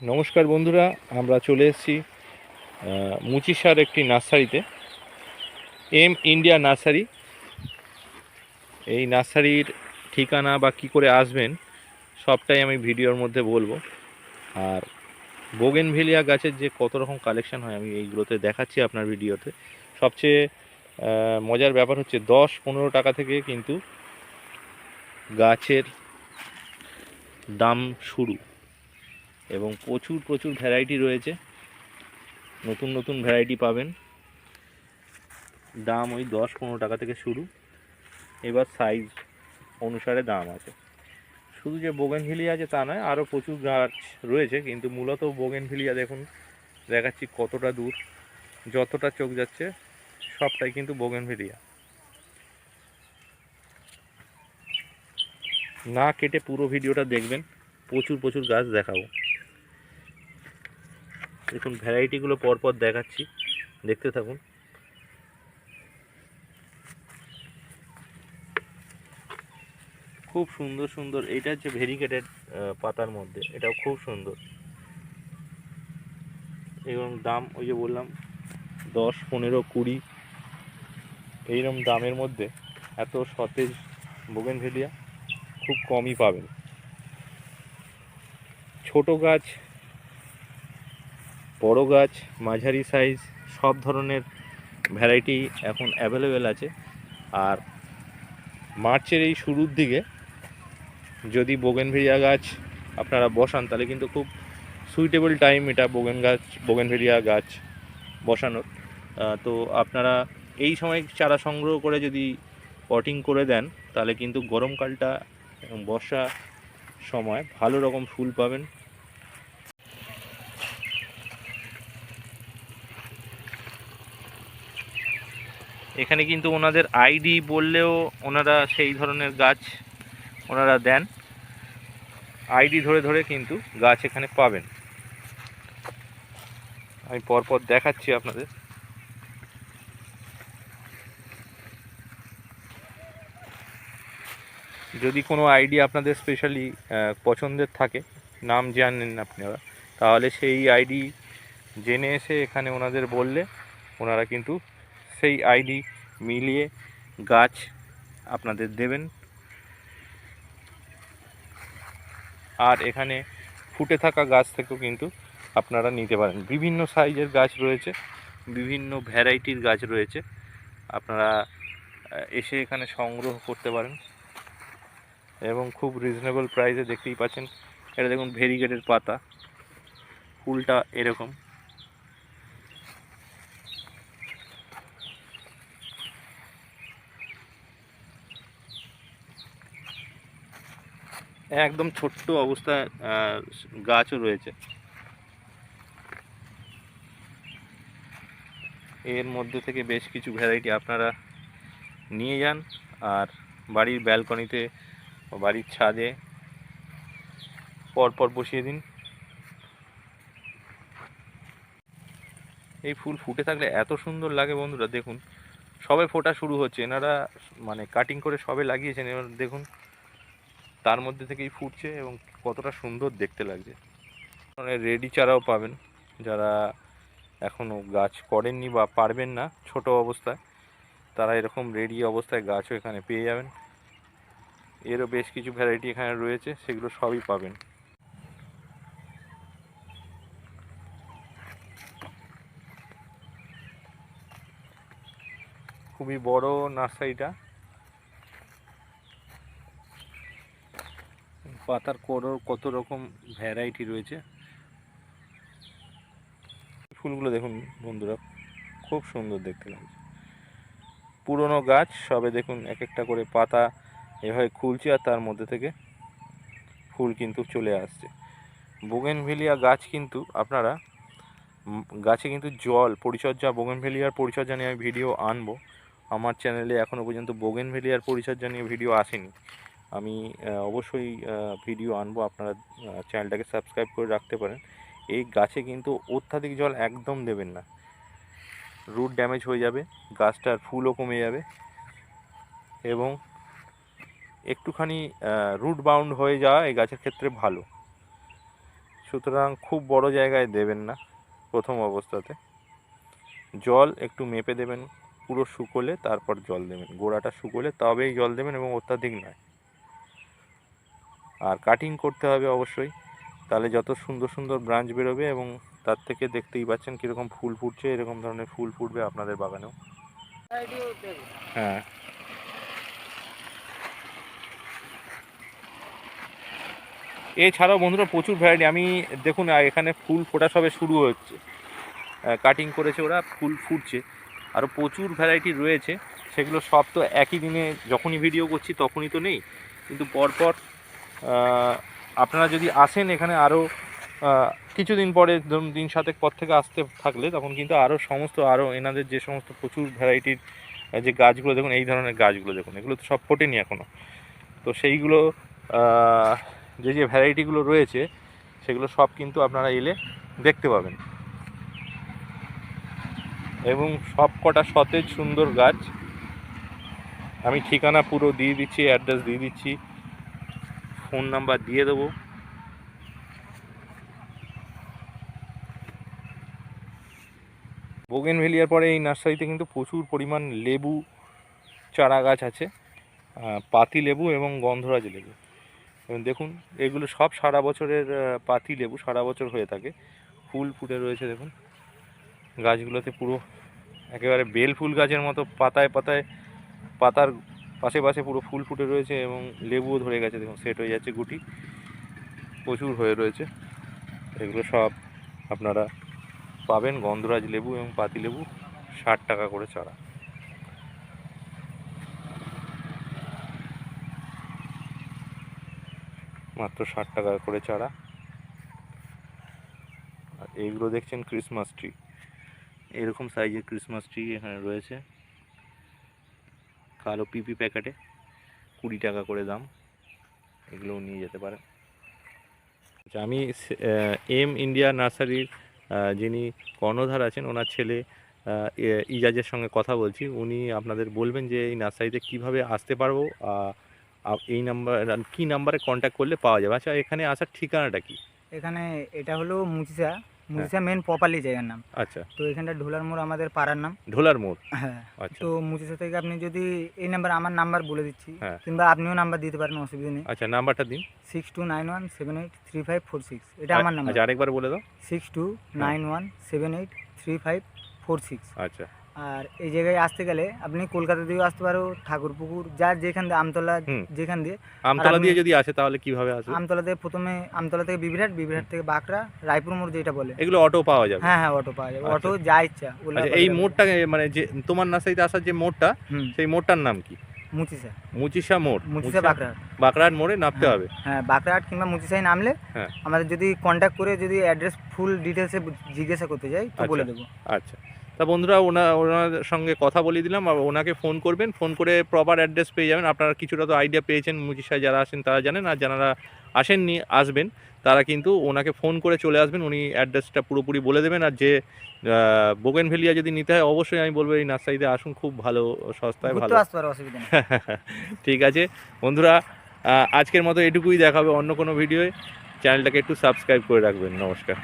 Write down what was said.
নমস্কার বন্ধুরা, আমরা চলে এসেছি মুচিসার একটি নার্সারিতে। M India nursery. এই নার্সারির ঠিকানা বা কী করে আসবেন সবটাই আমি ভিডিওর মধ্যে বলবো। আর বোগেনভেলিয়া গাছের যে কত রকম কালেকশন হয় আমি এইগুলোতে দেখাচ্ছি আপনার ভিডিওতে। সবচেয়ে মজার ব্যাপার হচ্ছে 10-15 টাকা থেকে কিন্তু গাছের দাম শুরু, এবং প্রচুর প্রচুর ভ্যারাইটি রয়েছে। নতুন নতুন ভ্যারাইটি পাবেন। দাম ওই 10-15 টাকা থেকে শুরু। এবার সাইজ অনুসারে দাম আছে। শুধু যে বোগেনভেলিয়া আছে তা নয়, আরও প্রচুর গাছ রয়েছে, কিন্তু মূলত বোগেনভেলিয়া দেখুন দেখাচ্ছি কতটা দূর, যতটা চোখ যাচ্ছে সবটাই কিন্তু বোগেনভেলিয়া। না কেটে পুরো ভিডিওটা দেখবেন, প্রচুর প্রচুর গাছ দেখাবো। দেখুন ভ্যারাইটিগুলো পরপর দেখাচ্ছি, দেখতে থাকুন। খুব সুন্দর সুন্দর, এইটা হচ্ছে ভেরিকেটেড পাতার মধ্যে, এটাও খুব সুন্দর। এবং দাম ওই যে বললাম 10, 15, 20 এইরকম দামের মধ্যে এত সতেজ বোগেনভেলিয়া খুব কমই পাবেন। ছোট গাছ, বড় গাছ, মাঝারি সাইজ সব ধরনের ভ্যারাইটি এখন অ্যাভেলেবেল আছে। আর মার্চের এই শুরুর দিকে যদি বোগেনভেলিয়া গাছ আপনারা বসান তাহলে কিন্তু খুব সুইটেবল টাইম এটা বোগেনভেলিয়া গাছ বসানোর। তো আপনারা এই সময় চারা সংগ্রহ করে যদি পটিং করে দেন তাহলে কিন্তু গরমকালটা এবং বর্ষা সময় ভালো রকম ফুল পাবেন। এখানে কিন্তু ওনাদের আইডি বললেও ওনারা সেই ধরনের গাছ ওনারা দেন। আইডি ধরে ধরে কিন্তু গাছ এখানে পাবেন। আমি পরপর দেখাচ্ছি আপনাদের। যদি কোনো আইডি আপনাদের স্পেশালি পছন্দের থাকে, নাম জানেন আপনারা, তাহলে সেই আইডি জেনে এসে এখানে ওনাদের বললে ওনারা কিন্তু সেই আইডি মিলিয়ে গাছ আপনাদের দেবেন। আর এখানে ফুটে থাকা গাছ থেকেও কিন্তু আপনারা নিতে পারেন। বিভিন্ন সাইজের গাছ রয়েছে, বিভিন্ন ভ্যারাইটির গাছ রয়েছে, আপনারা এসে এখানে সংগ্রহ করতে পারেন এবং খুব রিজনেবল প্রাইসে। দেখতেই পাচ্ছেন এটা দেখুন ভেরিগেটের পাতা, ফুলটা এরকম। একদম ছোট্ট অবস্থায় গাছও রয়েছে। এর মধ্যে থেকে বেশ কিছু ভ্যারাইটি আপনারা নিয়ে যান আর বাড়ির ব্যালকনিতে বা বাড়ির ছাদে পরপর বসিয়ে দিন। এই ফুল ফুটে থাকলে এত সুন্দর লাগে বন্ধুরা। দেখুন সবে ফোটা শুরু হচ্ছে, এনারা মানে কাটিং করে সবে লাগিয়েছেন, এবার দেখুন তার মধ্যে থেকেই ফুটছে এবং কতটা সুন্দর দেখতে লাগছে। মানে রেডি চারাও পাবেন, যারা এখনও গাছ করেননি বা পারবেন না ছোট অবস্থায়, তারা এরকম রেডি অবস্থায় গাছও এখানে পেয়ে যাবেন। এরও বেশ কিছু ভ্যারাইটি এখানে রয়েছে, সেগুলো সবই পাবেন। খুবই বড় নার্সারিটা। পাতার কত রকম ভ্যারাইটি রয়েছে। ফুলগুলো দেখুন বন্ধুরা, খুব সুন্দর দেখতে লাগছে। পুরনো গাছ সবে দেখুন এক একটা করে পাতা এভাবে খুলছে আর তার মধ্যে থেকে ফুল কিন্তু চলে আসছে। বোগেনভেলিয়া গাছ কিন্তু আপনারা গাছে কিন্তু জল পরিচর্যা, বোগেনভেলিয়ার পরিচর্যা নিয়ে আমি ভিডিও আনবো। আমার চ্যানেলে এখনও পর্যন্ত বোগেনভেলিয়ার পরিচর্যা নিয়ে ভিডিও আসেনি। আমি অবশ্যই ভিডিও আনবো, আপনারা চ্যানেলটাকে সাবস্ক্রাইব করে রাখতে পারেন। এই গাছে কিন্তু অত্যাধিক জল একদম দেবেন না, রুট ড্যামেজ হয়ে যাবে, গাছটার ফুলও কমে যাবে এবং একটুখানি রুট বাউন্ড হয়ে যাওয়া এই গাছের ক্ষেত্রে ভালো। সুতরাং খুব বড় জায়গায় দেবেন না প্রথম অবস্থাতে। জল একটু মেপে দেবেন, পুরো শুকোলে তারপর জল দেবেন, গোড়াটা শুকোলে তবেই জল দেবেন এবং অত্যাধিক নয়। আর কাটিং করতে হবে অবশ্যই, তাহলে যত সুন্দর সুন্দর ব্রাঞ্চ বেরোবে এবং তার থেকে দেখতেই পাচ্ছেন কীরকম ফুল ফুটছে, এরকম ধরনের ফুল ফুটবে আপনাদের বাগানেও। হ্যাঁ, এছাড়াও বন্ধুরা প্রচুর ভ্যারাইটি, আমি দেখুন এখানে ফুল ফোটা সবে শুরু হচ্ছে, কাটিং করেছে ওরা, ফুল ফুটছে, আরও প্রচুর ভ্যারাইটি রয়েছে। সেগুলো সব তো একই দিনে যখনই ভিডিও করছি তখনই তো নেই, কিন্তু পরপর আপনারা যদি আসেন এখানে আরও কিছুদিন পরে, ধরুন 3-7 পর থেকে আসতে থাকলে তখন কিন্তু আরও এনাদের যে সমস্ত প্রচুর ভ্যারাইটির যে গাছগুলো দেখুন, এই ধরনের গাছগুলো দেখুন, এগুলো তো সব ফোটেনি এখনও। তো সেইগুলো যে ভ্যারাইটিগুলো রয়েছে সেগুলো সব কিন্তু আপনারা এলে দেখতে পাবেন, এবং সব কটা সতেজ সুন্দর গাছ। আমি ঠিকানা পুরো দিয়ে দিচ্ছি, অ্যাড্রেস দিয়ে দিচ্ছি, ফোন নাম্বার দিয়ে দেবো। বোগেনভেলিয়ার পরে এই নার্সারিতে কিন্তু প্রচুর পরিমাণ লেবু চারা গাছ আছে, পাতি লেবু এবং গন্ধরাজ লেবু। এবং দেখুন এগুলো সব সারা বছরের পাতি লেবু, সারা বছর হয়ে থাকে, ফুল ফুটে রয়েছে দেখুন গাছগুলোতে, পুরো একেবারে বেল ফুল গাছের মতো পাতায় পাতায়, পাতার পাশে পাশে পুরো ফুল ফুটে রয়েছে এবং লেবুও ধরে গেছে দেখুন, সেট হয়ে যাচ্ছে, গুটি প্রচুর হয়ে রয়েছে। এগুলো সব আপনারা পাবেন, গন্ধরাজ লেবু এবং পাতি লেবু 60 টাকা করে চারা। মাত্র 60 টাকা করে চারা। আর এইগুলো দেখছেন ক্রিসমাস ট্রি, এরকম সাইজের ক্রিসমাস ট্রি এখানে রয়েছে, কালো পিপি প্যাকেটে 20 টাকা করে দাম, এগুলোও নিয়ে যেতে পারেন। আচ্ছা, আমি এম ইন্ডিয়া নার্সারির যিনি কর্ণধার আছেন ওনার ছেলে ইজাজের সঙ্গে কথা বলছি, উনি আপনাদের বলবেন যে এই নার্সারিতে কিভাবে আসতে পারবো, এই কি নাম্বারে কন্ট্যাক্ট করলে পাওয়া যাবে। আচ্ছা, এখানে আসার ঠিকানাটা কি? এখানে এটা হলো মুচিসা মেন প্রপারলি জায়গার নাম। আচ্ছা, তো এখানটা ঢোলার মোড় আমাদের পাড়ার নাম। ঢোলার মোড়, হ্যাঁ। আচ্ছা। তো মুচিসা থেকে আপনি যদি এই নাম্বার, আমার নাম্বার বলে দিচ্ছি, হ্যাঁ, কিংবা আপনিও নাম্বার দিতে পারেন, অসুবিধা নেই। আচ্ছা, নাম্বারটা দিন। 6291783546, এটা আমার নাম্বার। আচ্ছা, আরেকবার বলে দাও। 6291783546। আচ্ছা। আর এই জায়গায় আসতে গেলে আপনি কলকাতা দিয়েও আসতে পারো, ঠাকুরপুকুর, যার যেখান দিয়ে, আমতলা, যেখান দিয়ে। আমতলা দিয়ে যদি আসে তাহলে কিভাবে আসবে? আমতলা থেকে প্রথমে, আমতলা থেকে বিবিরহাট, বিবিরহাট থেকে বাঁকড়া, রায়পুর মোড় যেটা বলে, এগুলো অটো পাওয়া যাবে? হ্যাঁ হ্যাঁ, অটো পাওয়া যাবে, আচ্ছা। অটো যা ইচ্ছা। আচ্ছা, এই মোড়টা মানে যে তোমার নার্সারিতে আসার যে মোড়টা, সেই মোড়টার নাম কি? মুচিসা। মুচিসা মোড়, মুচিসা বাঁকড়াহাট। বাঁকড়াহাট মোড়ে নামতে হবে। হ্যাঁ, বাঁকড়াহাট কিংবা মুচিসায় নামলে আমাদের যদি কন্ট্যাক্ট করে যদি অ্যাড্রেস ফুল ডিটেলসে জিজ্ঞাসা করতে যাই তো বলে দেবো। আচ্ছা, তা বন্ধুরা ওনার সঙ্গে কথা বলিয়ে দিলাম, আর ওনাকে ফোন করবেন, ফোন করে প্রপার অ্যাড্রেস পেয়ে যাবেন। আপনারা কিছুটা তো আইডিয়া পেয়েছেন, মুচিসায় যারা আসেন তারা জানেন, আর যারা আসেননি আসবেন তারা কিন্তু ওনাকে ফোন করে চলে আসবেন, উনি অ্যাড্রেসটা পুরোপুরি বলে দেবেন। আর যে বোগেনভেলিয়া যদি নিতে হয় অবশ্যই আমি বলবো এই নার্সারিতে আসুন, খুব ভালো, সস্তায় ভালো। অসুবিধা নেই। ঠিক আছে বন্ধুরা, আজকের মতো এটুকুই, দেখাবে অন্য কোনো ভিডিওয়। চ্যানেলটাকে একটু সাবস্ক্রাইব করে রাখবেন। নমস্কার।